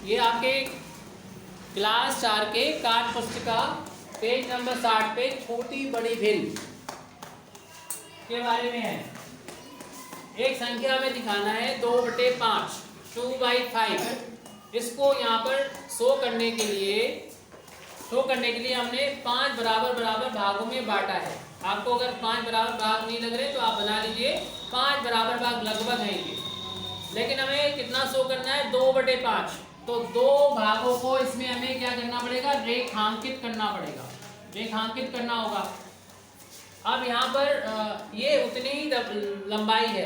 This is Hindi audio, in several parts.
ये आपके क्लास 4 के पाठ्य पुस्तिका पेज नंबर 60 पे छोटी बड़ी भिन्न के बारे में है। एक संख्या में दिखाना है 2/5 2/5। इसको यहाँ पर शो करने के लिए हमने 5 बराबर बराबर भागों में बांटा है। आपको अगर 5 बराबर भाग नहीं लग रहे तो आप बना लीजिए 5 बराबर भाग लगभग हैं ये, लेकिन हमें कितना शो करना है 2/5। तो दो भागों को इसमें हमें क्या करना पड़ेगा, रेखांकित करना पड़ेगा, रेखांकित करना होगा। अब यहाँ पर ये उतनी ही लंबाई है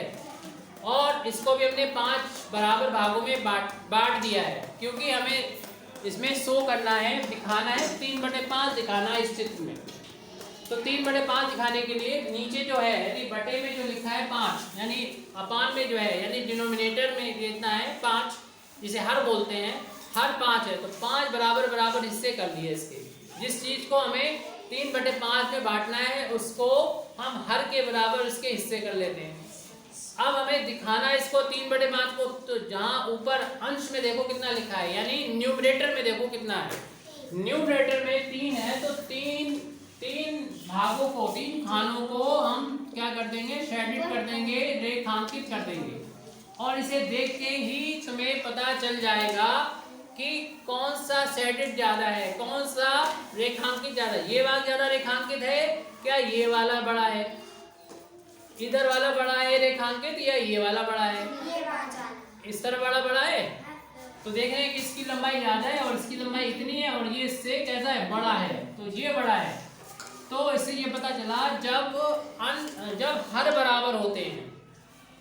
और इसको भी हमने 5 बराबर भागों में बांट दिया है, क्योंकि हमें इसमें शो करना है, दिखाना है 3/5 दिखाना है इस चित्र में। तो 3/5 दिखाने के लिए नीचे जो है यानी बटे में जो लिखा है 5 यानी अपान में जो है यानी डिनोमिनेटर में कितना है 5, जिसे हर बोलते हैं, हर 5 है। तो 5 बराबर बराबर हिस्से कर लिए इसके। जिस चीज़ को हमें 3/5 में बांटना है उसको हम हर के बराबर इसके हिस्से कर लेते हैं। अब हमें दिखाना है इसको 3/5 को, तो जहाँ ऊपर अंश में देखो कितना लिखा है यानी न्यूमरेटर में देखो कितना है, न्यूमरेटर में 3 है। तो तीन भागों को, 3 खानों को हम क्या कर देंगे, शेडिड कर देंगे, रेखांकित कर देंगे। और इसे देख के ही तुम्हें पता चल जाएगा कि कौन सा शेडिड ज्यादा है, कौन सा रेखांकित ज्यादा है। ये भाग ज्यादा रेखांकित है क्या, ये वाला बड़ा है, इधर वाला बड़ा है रेखांकित, या ये वाला बड़ा है, इस तरह वाला बड़ा है। तो देख रहे हैं कि इसकी लंबाई ज्यादा है और इसकी लंबाई इतनी है और ये इससे कैसा है, बड़ा है, तो ये बड़ा है। तो इससे ये पता चला जब हर बराबर होते हैं,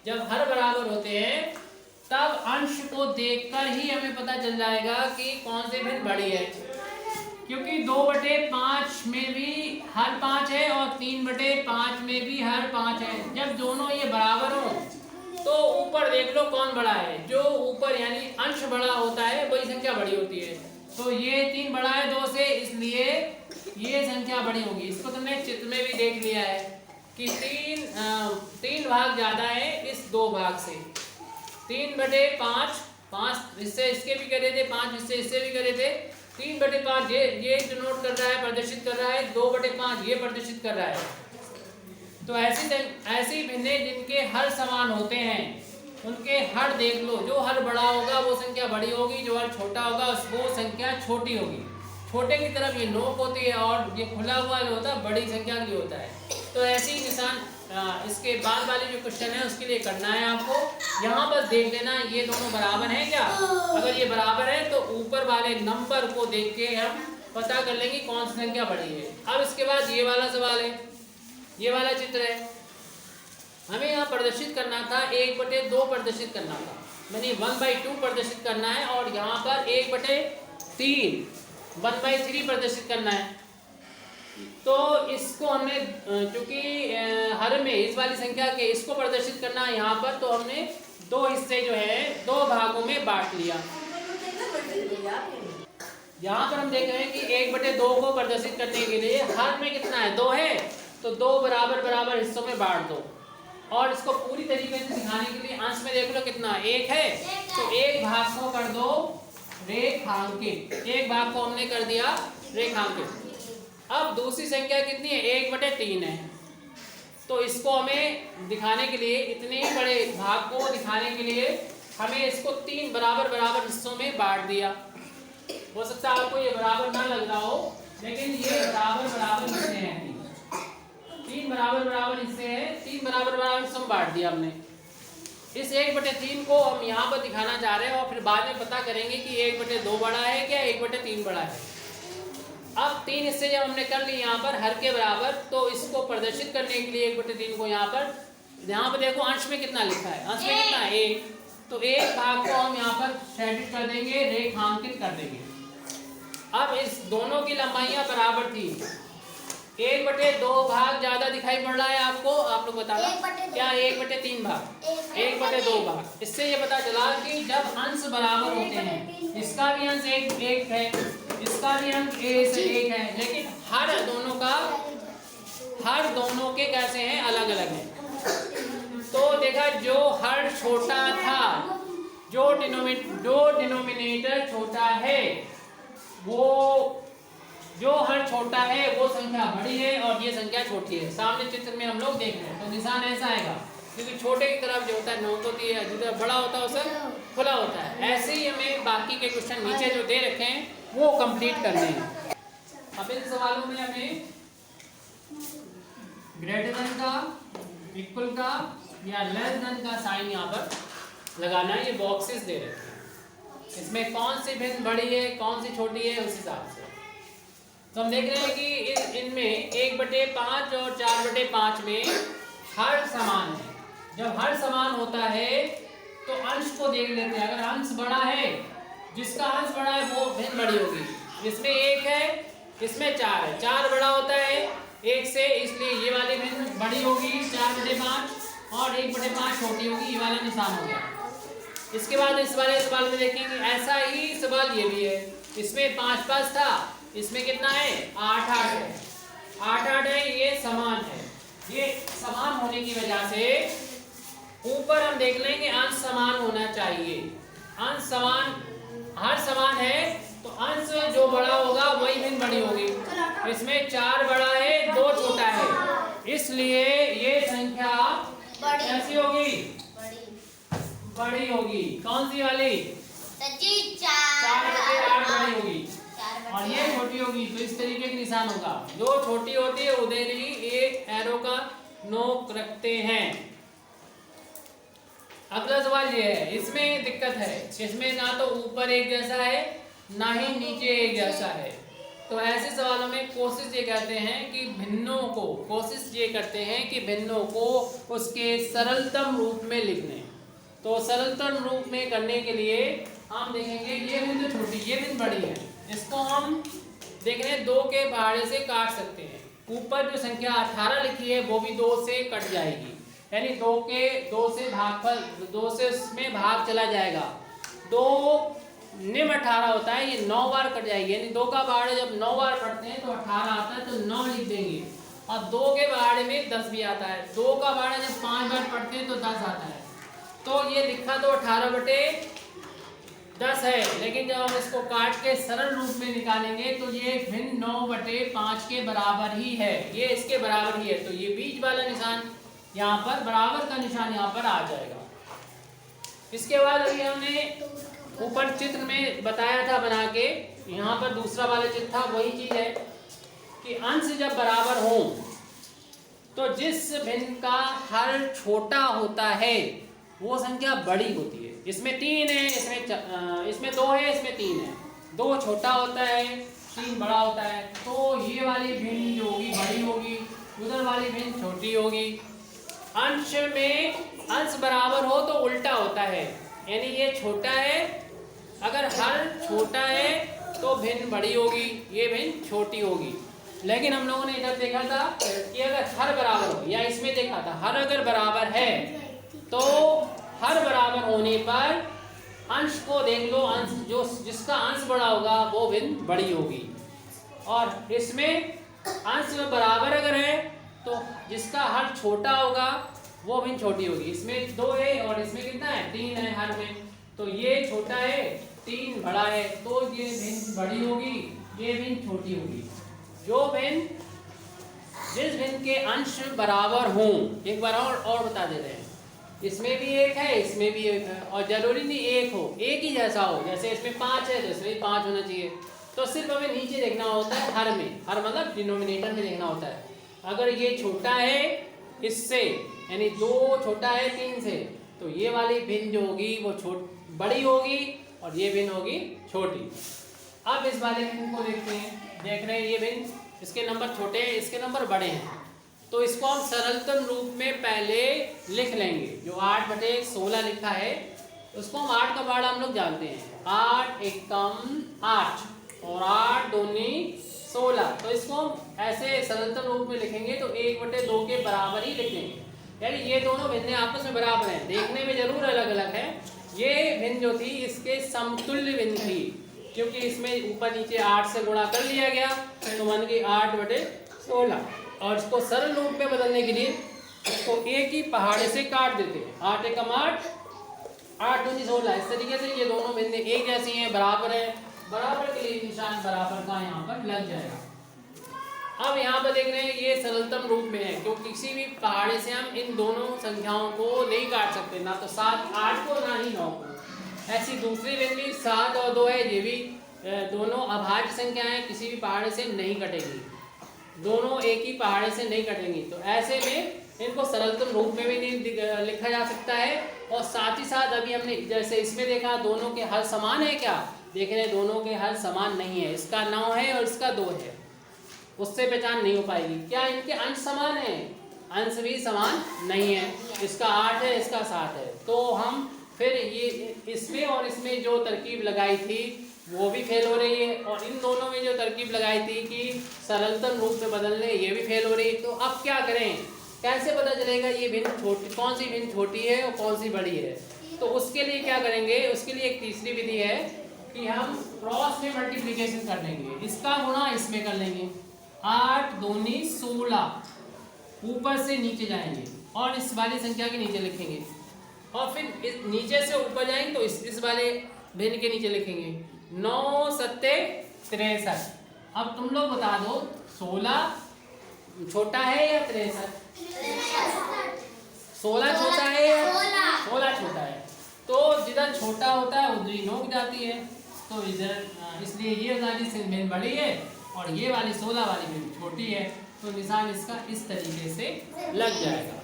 जब हर बराबर होते हैं तब अंश को देखकर ही हमें पता चल जाएगा कि कौन से भिन्न बड़ी है, क्योंकि 2/5 में भी हर 5 है और 3/5 में भी हर 5 है। जब दोनों ये बराबर हो तो ऊपर देख लो कौन बड़ा है, जो ऊपर यानी अंश बड़ा होता है वही संख्या बड़ी होती है। तो ये 3 बड़ा है 2 से, इसलिए ये संख्या बड़ी होगी। इसको तुमने चित्र में भी देख लिया है कि 3 भाग ज्यादा है इस 2 भाग से। 3/5, 5 हिस्से इसके भी करे थे, 5 हिस्से इससे भी करे थे। 3/5 ये डिनोट कर रहा है, प्रदर्शित कर रहा है, 2/5 ये प्रदर्शित कर रहा है। तो ऐसी भिन्नें जिनके हर समान होते हैं उनके हर देख लो, जो हर बड़ा होगा वो संख्या बड़ी होगी, जो हर छोटा होगा वो संख्या छोटी होगी। छोटे की तरफ ये नोक होती है और ये खुला हुआ जो होता है बड़ी संख्या के लिए होता है। तो ऐसे ही निशान इसके बाद वाले जो क्वेश्चन है उसके लिए करना है आपको। यहाँ पर देख लेना ये दोनों बराबर हैं क्या, अगर ये बराबर है तो ऊपर वाले नंबर को देख के हम पता कर लेंगे कौन सी संख्या बड़ी है। अब इसके बाद ये वाला सवाल है, ये वाला चित्र है, हमें यहाँ प्रदर्शित करना था 1/2 प्रदर्शित करना था, यानी 1/2 प्रदर्शित करना है और यहाँ पर 1/3 1/3 प्रदर्शित करना है। तो इसको हमने चूंकि हर में इस वाली संख्या के इसको प्रदर्शित करना है यहाँ पर, तो हमने 2 हिस्से जो है 2 भागों में बांट लिया। यहाँ पर हम देख रहे हैं कि 1/2 को प्रदर्शित करने के लिए हर में कितना है 2 है, तो 2 बराबर बराबर हिस्सों में बांट दो। और इसको पूरी तरीके से दिखाने के लिए अंश में देख लो कितना 1 है, तो 1 भाग को कर दो रेखांकित, 1 भाग को हमने कर दिया रेखांकित। अब दूसरी संख्या कितनी है 1/3 है, तो इसको हमें दिखाने के लिए, इतने बड़े भाग को दिखाने के लिए हमें इसको 3 बराबर बराबर हिस्सों में बांट दिया। हो सकता है आपको ये बराबर ना लग रहा हो, लेकिन ये बराबर बराबर हिस्से हैं, 3 बराबर बराबर हिस्से हैं, 3 बराबर बराबर हिस्सों में बांट दिया हमने। इस 1/3 को हम यहाँ पर दिखाना चाह रहे हैं और फिर बाद में पता करेंगे कि 1/2 बड़ा है क्या 1/3 बड़ा है। अब 3 हिस्से जब हमने कर लिए यहाँ पर हर के बराबर, तो इसको प्रदर्शित करने के लिए 1/3 को यहाँ पर देखो अंश में कितना लिखा है, अंश में कितना है 1, तो 1 भाग को हम यहाँ पर शेडिड कर देंगे, रेखांकित कर देंगे। अब इस दोनों की लंबाइयाँ बराबर थी, 1/2 भाग ज्यादा दिखाई पड़ रहा है आपको, आप लोग बताना क्या 1/3 भाग 1/2 भाग। इससे ये पता चला कि जब अंश बराबर होते हैं, इसका भी अंश 1 है, इसका भी अंश 1 से 1 है, लेकिन हर दोनों के कैसे हैं अलग अलग हैं। तो देखा जो हर छोटा था जो डिनोमिनेटर छोटा है वो जो हर छोटा है वो संख्या बड़ी है और ये संख्या छोटी है। सामने चित्र में हम लोग देख रहे हैं, तो निशान ऐसा आएगा क्योंकि छोटे की तरफ जो होता है नोक होती है, जिधर बड़ा होता है उसे खुला होता है। ऐसे ही हमें बाकी के क्वेश्चन नीचे जो दे रखे हैं वो कंप्लीट करने हैं। अब इन सवालों में हमें ग्रेटर देन का, इक्वल का या लेस देन का साइन यहाँ पर लगाना है। ये बॉक्सेस दे रखे हैं, इसमें कौन सी भिन्न बड़ी है कौन सी छोटी है उस हिसाब से। तो हम देख रहे हैं कि इनमें 1/5 और 4/5 में हर समान है। जब हर समान होता है तो अंश को देख लेते हैं। अगर अंश बड़ा है, जिसका अंश बड़ा है वो भिन्न बड़ी होगी। इसमें 1 है, इसमें 4 है, 4 बड़ा होता है 1 से, इसलिए ये वाली भिन्न बड़ी होगी 4/5 और 1/5 छोटी होगी। ये वाला निशान हो गया। इसके बाद इस वाले सवाल में देखेंगे ऐसा ही सवाल ये भी है। इसमें 5/5 था, इसमें कितना है 8/8 है, 8/8 है, ये समान है। ये समान होने की वजह से ऊपर हम देख लेंगे अंश समान होना चाहिए। अंश समान, हर समान है तो अंश जो बड़ा होगा वही भिन्न बड़ी होगी। इसमें 4 बड़ा है 2 छोटा है, इसलिए ये संख्या कैसी होगी, बड़ी होगी। कौन सी वाली, 4/8 बड़ी होगी और ये छोटी होगी। तो इस तरीके का निशान होगा। जो छोटी होती है उधर ही एक एरो का नोक रखते हैं। अगला सवाल ये है, इसमें दिक्कत है, इसमें ना तो ऊपर एक जैसा है ना ही नीचे एक जैसा है। तो ऐसे सवालों में कोशिश ये करते हैं कि भिन्नों को, कोशिश ये करते हैं कि भिन्नों को उसके सरलतम रूप में लिख लें। तो सरलतम रूप में करने के लिए हम देखेंगे ये भिन्न छोटी, ये भिन्न बड़ी है। इसको हम देख रहे हैं 2 के पहाड़े से काट सकते हैं। ऊपर जो संख्या 18 लिखी है वो भी 2 से कट जाएगी, यानी 2 से भागफल 2 से उसमें भाग चला जाएगा। 2 निम्न 18 होता है, ये 9 बार कट जाएगी। यानी 2 का पहाड़े जब 9 बार कटते हैं तो 18 आता है, तो 9 लिख देंगे। और 2 के पहाड़े में 10 भी आता है। 2 का पहाड़ा जब 5 बार पढ़ते हैं तो 10 आता है। तो ये लिखा तो 18/10 है, लेकिन जब हम इसको काट के सरल रूप में निकालेंगे तो ये भिन्न 9/5 के बराबर ही है, ये इसके बराबर ही है। तो ये बीच वाला निशान यहाँ पर, बराबर का निशान यहाँ पर आ जाएगा। इसके बाद अभी हमने ऊपर चित्र में बताया था बना के, यहाँ पर दूसरा वाला चित्र था, वही चीज है कि अंश जब बराबर हो तो जिस भिन्न का हर छोटा होता है वो संख्या बड़ी होती है। इसमें 3 है, इसमें 2 है, इसमें 3 है। 2 छोटा होता है, 3 बड़ा होता है। तो ये वाली भिन्न जो होगी बड़ी होगी, उधर वाली भिन्न छोटी होगी। अंश में अंश बराबर हो तो उल्टा होता है, यानी ये छोटा है, अगर हर छोटा है तो भिन्न बड़ी होगी, ये भिन्न छोटी होगी। लेकिन हम लोगों ने इधर देखा था कि अगर हर बराबर हो, या इसमें देखा था हर अगर बराबर है तो हर बराबर होने पर अंश को देख लो, अंश जो जिसका अंश बड़ा होगा वो भिन्न बड़ी होगी। और इसमें अंश बराबर अगर है तो जिसका हर छोटा होगा वो भिन्न छोटी होगी। इसमें 2 है और इसमें कितना है 3 है हर में, तो ये छोटा है 3 बड़ा है, तो ये भिन्न बड़ी होगी, ये भिन्न छोटी होगी। जो भिन्न, जिस भिन्न के अंश बराबर हों, एक बार और बता दे रहे हैं, इसमें भी 1 है, इसमें भी 1 है, और जरूरी नहीं 1 हो, एक ही जैसा हो। जैसे इसमें 5 है तो इसमें भी 5 होना चाहिए। तो सिर्फ हमें नीचे देखना होता है, हर में, हर मतलब डिनोमिनेटर में देखना होता है। अगर ये छोटा है इससे, यानी 2 छोटा है 3 से, तो ये वाली भिन्न जो होगी वो बड़ी होगी और ये भिन्न होगी छोटी। अब इस वाले भिन्न को देखते हैं। देख रहे हैं ये भिन्न, इसके नंबर छोटे हैं, इसके नंबर बड़े हैं। तो इसको हम सरलतम रूप में पहले लिख लेंगे। जो 8/16 लिखा है उसको हम 8 का पहाड़ा हम लोग जानते हैं, 8 एकम 8 और 8 दूनी 16। तो इसको हम ऐसे सरलतम रूप में लिखेंगे तो 1/2 के बराबर ही लिखेंगे, यानी ये दोनों भिन्न आपस में बराबर हैं। देखने में जरूर अलग अलग है। ये भिन्न जो थी इसके समतुल्य भिन्न थी, क्योंकि इसमें ऊपर नीचे 8 से गुणा कर लिया गया तो मान के 8/16। और इसको सरल रूप में बदलने के लिए इसको एक ही पहाड़े से काट देते हैं। 8 एकम 8 8 दूनी 16। इस तरीके से ये दोनों भिन्न एक जैसी हैं, बराबर है, बराबर के लिए निशान बराबर का यहाँ पर लग जाएगा। अब यहाँ पर देख रहे हैं ये सरलतम रूप में है, क्योंकि किसी भी पहाड़े से हम इन दोनों संख्याओं को नहीं काट सकते, ना तो 7 8 को ना ही 9 को। ऐसी दूसरी भिन्न 7 और 2 है, ये भी दोनों अभाज्य संख्या हैं, किसी भी पहाड़े से नहीं कटेगी, दोनों एक ही पहाड़े से नहीं कटेंगी। तो ऐसे में इनको सरलतम रूप में भी नहीं लिखा जा सकता है। और साथ ही साथ अभी हमने जैसे इसमें देखा दोनों के हल समान है, क्या देख रहे हैं, दोनों के हल समान नहीं है, इसका 9 है और इसका 2 है, उससे पहचान नहीं हो पाएगी। क्या इनके अंश समान है? अंश भी समान नहीं है, इसका 8 है, इसका 7 है। तो हम फिर ये इसमें और इसमें जो तरकीब लगाई थी वो भी फेल हो रही है, और इन दोनों में जो तरकीब लगाई थी कि सरलतम रूप में बदलने, ये भी फेल हो रही है। तो अब क्या करें, कैसे पता चलेगा ये भिन्न छोटी, कौन सी भिन्न छोटी है और कौन सी बड़ी है? तो उसके लिए क्या करेंगे, उसके लिए एक तीसरी विधि है कि हम क्रॉस में मल्टीप्लिकेशन कर लेंगे, इसका गुणा इसमें कर लेंगे। 8 दूनी 16, ऊपर से नीचे जाएंगे और इस वाली संख्या के नीचे लिखेंगे, और फिर इस नीचे से ऊपर जाएंगे तो इस वाले भिन्न के नीचे लिखेंगे। 9 7 63। अब तुम लोग बता दो 16 छोटा है या 63? 16 छोटा है या 16 छोटा है? तो जिधर छोटा होता है उधर ही नोक जाती है, तो इधर इसलिए ये वाली भिन्न बड़ी है और ये वाली 16 वाली भिन्न छोटी है, तो निशान इसका इस तरीके से लग जाएगा।